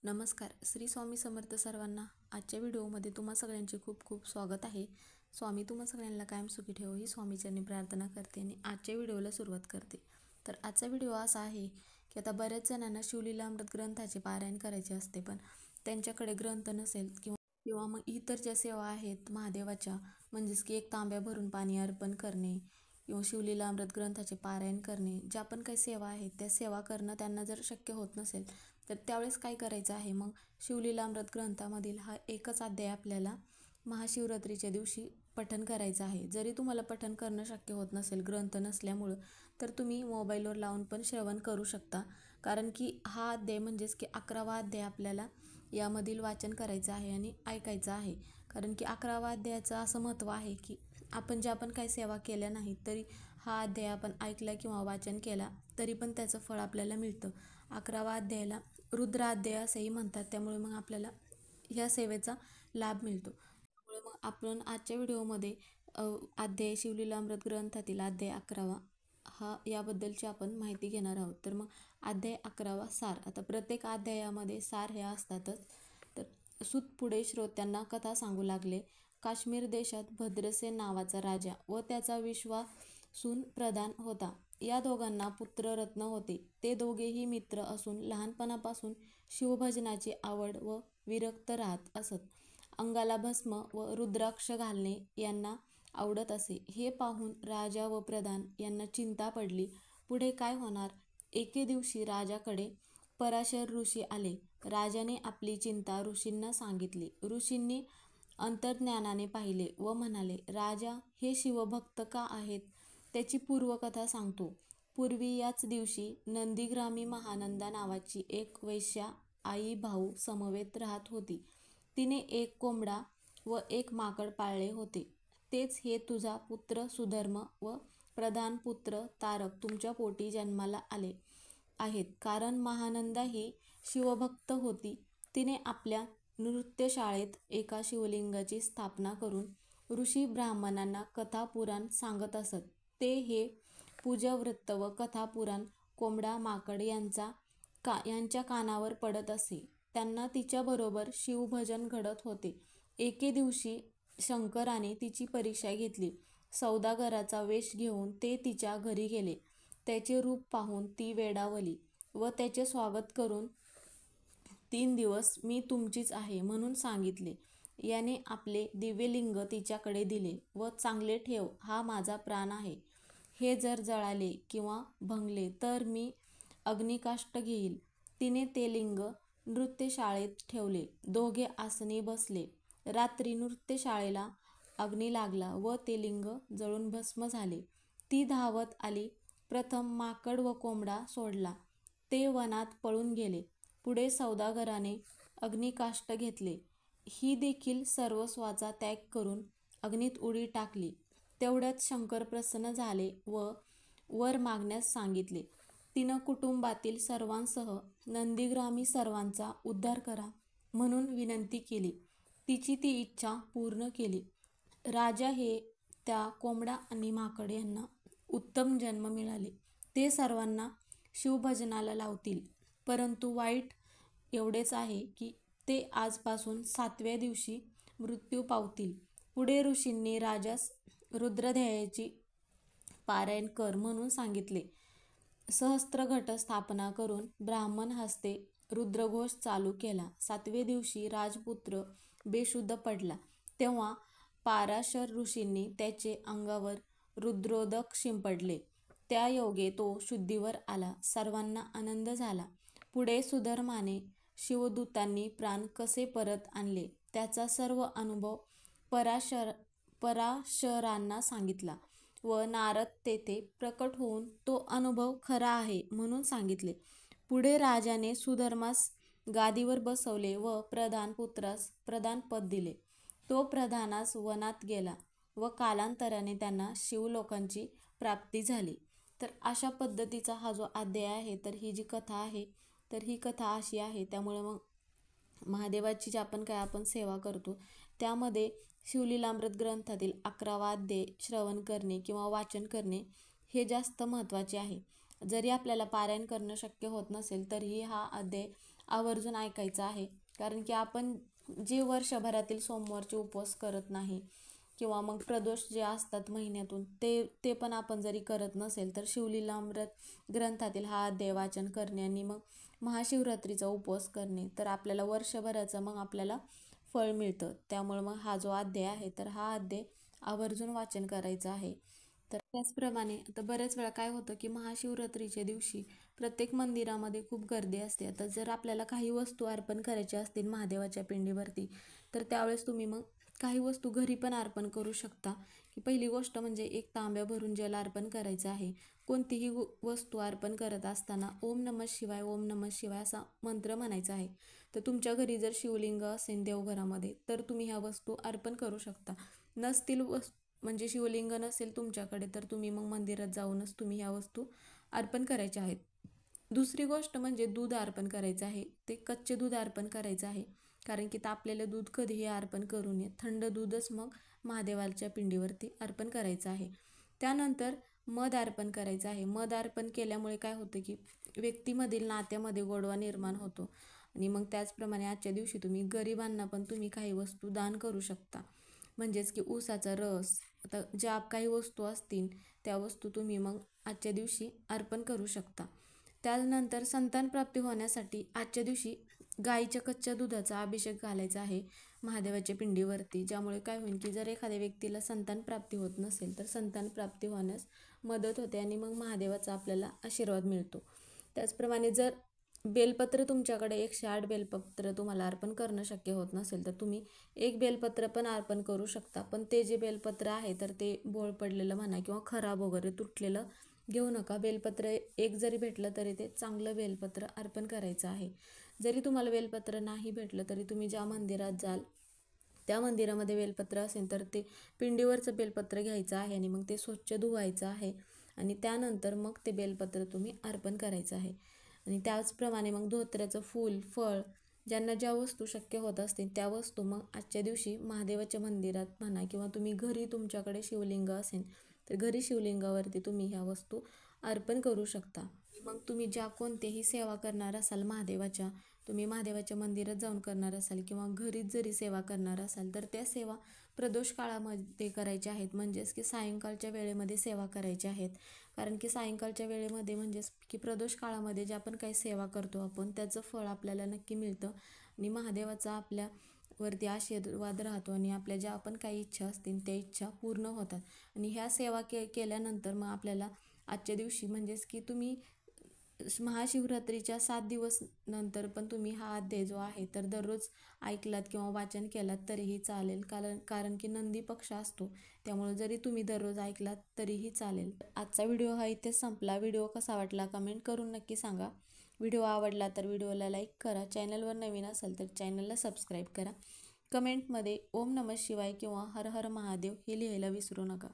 नमस्कार. श्री स्वामी समर्थ सर्वांना. आजच्या व्हिडिओमध्ये तुम्हा सगळ्यांचे खूप खूप स्वागत आहे. स्वामी तुम्हा सगळ्यांना कायम सुखी ठेवो ही स्वामीचरणी प्रार्थना करते आणि आजच्या व्हिडिओला सुरुवात करते. तर आजचा व्हिडिओ असा आहे की आता बऱ्याच जणांना शिवलीलामृत ग्रंथाचे पारायण करायचे असते, पण त्यांच्याकडे ग्रंथ नसेल किंवा मग इतर ज्या सेवा आहेत महादेवाच्या, म्हणजेच की एक तांब्या भरून पाणी अर्पण करणे किंवा शिवलीलामृत ग्रंथाचे पारायण करणे, ज्या पण काही सेवा आहेत त्या सेवा करणं त्यांना जर शक्य होत नसेल तर त्यावेळेस काय करायचं आहे, मग शिवलीलामृत ग्रंथामधील हा एकच अध्याय आपल्याला महाशिवरात्रीच्या दिवशी पठण करायचं आहे. जरी तुम्हाला पठण करणं शक्य होत नसेल ग्रंथ नसल्यामुळं, तर तुम्ही मोबाईलवर लावून पण श्रवण करू शकता. कारण की हा अध्याय म्हणजेच की 11वा अध्याय आपल्याला यामधील वाचन करायचं आहे आणि ऐकायचं आहे. कारण की 11वा अध्यायाचं असं महत्त्व आहे की आपण ज्या पण काही सेवा केल्या नाहीत तरी हा अध्याय आपण ऐकला किंवा वाचन केला तरी पण त्याचं फळ आपल्याला मिळतं. 11वा अध्यायाला रुद्राध्याय असेही म्हणतात, त्यामुळे मग आपल्याला ह्या सेवेचा लाभ मिळतो. त्यामुळे मग आपण आजच्या व्हिडिओमध्ये अध्याय शिवलीलामृत ग्रंथातील अध्याय 11वा हा याबद्दलची आपण माहिती घेणार आहोत. तर मग अध्याय 11वा सार. आता प्रत्येक अध्यायामध्ये सार हे असतातच. तर सूत पुढे श्रोत्यांना कथा सांगू लागले. काश्मीर देशात भद्रसेन नावाचा राजा व त्याचा विश्वासून प्रधान होता. या दोघांना पुत्ररत्न होते. ते दोघेही मित्र असून लहानपणापासून शिवभजनाची आवड व विरक्त राहत असत. अंगाला भस्म व रुद्राक्ष घालणे यांना आवडत असे. हे पाहून राजा व प्रधान यांना चिंता पडली. पुढे काय होणार? एके दिवशी राजाकडे पराशर ऋषी आले. राजाने आपली चिंता ऋषींना सांगितली. ऋषींनी अंतर्ज्ञानाने पाहिले व म्हणाले, राजा, हे शिवभक्त का आहेत त्याची पूर्वकथा सांगतो. पूर्वी याच दिवशी नंदीग्रामी महानंदा नावाची एक वेश्या आई भाऊ समवेत राहत होती. तिने एक कोंबडा व एक माकड पाळले होते. तेच हे तुझा पुत्र सुधर्म व प्रधान पुत्र तारक तुमच्या पोटी जन्माला आले आहेत. कारण महानंदा ही शिवभक्त होती. तिने आपल्या नृत्यशाळेत एका शिवलिंगाची स्थापना करून ऋषी ब्राह्मणांना कथा पुराण सांगत असत. ते हे पूजावृत्त व कथा पुराण कोंबडा माकड यांच्या कानावर पडत असे. त्यांना तिच्याबरोबर शिवभजन घडत होते. एके दिवशी शंकराने तिची परीक्षा घेतली. सौदागराचा वेश घेऊन ते तिच्या घरी गेले. त्याचे रूप पाहून ती वेडावली व त्याचे स्वागत करून 3 दिवस मी तुमचीच आहे म्हणून सांगितले. याने आपले दिव्यलिंग तिच्याकडे दिले व चांगले ठेव, हा माझा प्राण आहे. हे जर जळाले किंवा भंगले तर मी अग्निकाष्ट घेईल. तिने ते लिंग नृत्यशाळेत ठेवले. दोघे आसनी बसले. रात्री नृत्यशाळेला अग्नी लागला व ते लिंग जळून भस्म झाले. ती धावत आली. प्रथम माकड व कोंबडा सोडला. ते वनात पळून गेले. पुढे सौदागराने अग्निकाष्ट घेतले. ही देखील सर्वस्वाचा त्याग करून अग्नीत उडी टाकली. तेवढ्यात शंकर प्रसन्न झाले व वर मागण्यास सांगितले. तिनं कुटुंबातील सर्वांसह नंदीग्रामी सर्वांचा उद्धार करा म्हणून विनंती केली. तिची ती इच्छा पूर्ण केली. राजा हे त्या कोंबडा आणि माकड यांना उत्तम जन्म मिळाले. ते सर्वांना शिवभजनाला लावतील. परंतु वाईट एवढेच आहे की ते आजपासून 7व्या दिवशी मृत्यू पावतील. पुढे ऋषींनी राजास रुद्राध्यायाची पारायण कर म्हणून सांगितले. सहस्त्रघट स्थापना करून ब्राह्मण हस्ते रुद्रघोष चालू केला. 7व्या दिवशी राजपुत्र बेशुद्ध पडला. तेव्हा पाराशर ऋषींनी त्याचे अंगावर रुद्रोदक शिंपडले. त्या योगे तो शुद्धीवर आला. सर्वांना आनंद झाला. पुढे सुधर्माने शिवदूतांनी प्राण कसे परत आणले त्याचा सर्व अनुभव पराशरांना सांगितला व नारद तेथे प्रकट होऊन तो अनुभव खरा आहे म्हणून सांगितले. पुढे राजाने सुधर्मास गादीवर बसवले व प्रधान पुत्रास प्रधानपद दिले. तो प्रधानास वनात गेला व कालांतराने त्यांना शिवलोकांची प्राप्ती झाली. तर अशा पद्धतीचा हा जो अध्याय आहे, तर ही जी कथा आहे, तर ही कथा अशी आहे. त्यामुळे मग महादेवाची जी आपण सेवा करतो त्यामध्ये शिवलीलामृत ग्रंथातील 11वा अध्याय श्रवण करणे किंवा वाचन करणे हे जास्त महत्त्वाचे आहे. जरी आपल्याला पारायण करणं शक्य होत नसेल तरीही हा अध्याय आवर्जून ऐकायचं आहे. कारण की आपण जे वर्षभरातील सोमवारचे उपवास करत नाही किंवा मग प्रदोष जे असतात महिन्यातून ते पण आपण जरी करत नसेल तर शिवलीलामृत ग्रंथातील हा अध्याय वाचन करणे आणि मग महाशिवरात्रीचा उपवास करणे तर आपल्याला वर्षभराचं मग आपल्याला फळ मिळतं. त्यामुळे मग हा जो अध्याय आहे तर हा अध्याय आवर्जून वाचन करायचं आहे. तर त्याचप्रमाणे आता बऱ्याच वेळा काय होतं की महाशिवरात्रीच्या दिवशी प्रत्येक मंदिरामध्ये खूप गर्दी असते. आता जर आपल्याला काही वस्तू अर्पण करायच्या असतील महादेवाच्या पिंडीवरती तर त्यावेळेस तुम्ही मग काही वस्तू घरी पण अर्पण करू शकता. की पहिली गोष्ट म्हणजे एक तांब्या भरून जल अर्पण करायचं आहे. कोणतीही वस्तू अर्पण करत असताना ओम नमः शिवाय ओम नमः शिवाय असा मंत्र म्हणायचा आहे. तर तुमच्या घरी जर शिवलिंग असेल देवघरामध्ये तर तुम्ही ह्या वस्तू अर्पण करू शकता. नसतील म्हणजे शिवलिंग नसेल तुमच्याकडे तर तुम्ही मग मंदिरात जाऊनच तुम्ही ह्या वस्तू अर्पण करायच्या आहेत. दुसरी गोष्ट म्हणजे दूध अर्पण करायचं आहे. ते कच्चे दूध अर्पण करायचं आहे. कारण की तापलेलं दूध कधीही अर्पण करू नये. थंड दूधच मग महादेवाच्या पिंडीवरती अर्पण करायचं आहे. त्यानंतर मध अर्पण करायचं आहे. मध अर्पण केल्यामुळे काय होतं की व्यक्तीमधील नात्यामध्ये गोडवा निर्माण होतो. आणि मग त्याचप्रमाणे आजच्या दिवशी तुम्ही गरिबांना पण तुम्ही काही वस्तू दान करू शकता. म्हणजेच की ऊसाचा रस, आता ज्या काही वस्तू असतील त्या वस्तू तुम्ही मग आजच्या दिवशी अर्पण करू शकता. त्यानंतर संतान प्राप्ती होण्यासाठी आजच्या दिवशी गाईच्या कच्च्या दुधाचा अभिषेक घालायचा आहे महादेवाच्या पिंडीवरती. ज्यामुळे काय होईल की जर एखाद्या व्यक्तीला संतान प्राप्ती होत नसेल तर संतान प्राप्ती होण्यास मदत होते आणि मग महादेवाचा आपल्याला आशीर्वाद मिळतो. त्याचप्रमाणे जर बेलपत्र तुमच्याकडे 108 बेलपत्र तुम्हाला अर्पण करणं शक्य होत नसेल तर तुम्ही एक बेलपत्र पण अर्पण करू शकता. पण ते जे बेलपत्र आहे तर ते बोळ पडलेलं म्हणा किंवा खराब वगैरे तुटलेलं घेऊ नका. बेलपत्र एक जरी भेटलं तरी ते चांगलं बेलपत्र अर्पण करायचं आहे. जरी तुम्हाला बेलपत्र नाही भेटलं तरी तुम्ही ज्या मंदिरात जाल त्या मंदिरामध्ये बेलपत्र असेल तर ते पिंडीवरचं बेलपत्र घ्यायचं आहे आणि मग ते स्वच्छ धुवायचं आहे आणि त्यानंतर मग ते बेलपत्र तुम्ही अर्पण करायचं आहे. आणि त्याचप्रमाणे मग धोत्र्याचं फूल, फळ ज्यांना ज्या वस्तू शक्य होत असतील त्या वस्तू मग आजच्या दिवशी महादेवाच्या मंदिरात म्हणा किंवा तुम्ही घरी तुमच्याकडे शिवलिंग असेल तर घरी शिवलिंगावरती तुम्ही ह्या वस्तू अर्पण करू शकता. मग तुम्ही ज्या कोणतेही सेवा करणार असाल महादेवाच्या, तुम्ही महादेवाच्या मंदिरात जाऊन करणार असाल किंवा घरीच जरी सेवा करणार असाल तर त्या सेवा प्रदोष काळामध्ये करायच्या आहेत. म्हणजेच की सायंकाळच्या वेळेमध्ये सेवा करायच्या आहेत. कारण की सायंकाळच्या वेळेमध्ये म्हणजेच की प्रदोष काळामध्ये जे आपण काही सेवा करतो आपण त्याचं फळ आपल्याला नक्की मिळतं आणि महादेवाचा आपल्यावरती आशीर्वाद राहतो आणि आपल्या ज्या आपण काही इच्छा असतील त्या इच्छा पूर्ण होतात. आणि ह्या सेवा केल्यानंतर मग आपल्याला आजच्या दिवशी म्हणजेच की तुम्ही महाशिवरात्रीच्या 7 दिवस नंतर पण तुम्ही हा अध्याय जो आहे तर दररोज ऐकलात किंवा वाचन केलात तरीही चालेल. कारण की नंदी पक्ष असतो त्यामुळे जरी तुम्ही दररोज ऐकलात तरीही चालेल. आजचा व्हिडिओ हा इथेच संपला. व्हिडिओ कसा वाटला कमेंट करून नक्की सांगा. व्हिडिओ आवडला तर व्हिडिओला लाईक करा. चॅनलवर नवीन असाल तर चॅनलला सबस्क्राईब करा. कमेंटमध्ये ओम नमः शिवाय किंवा हर हर महादेव हे लिहायला विसरू नका.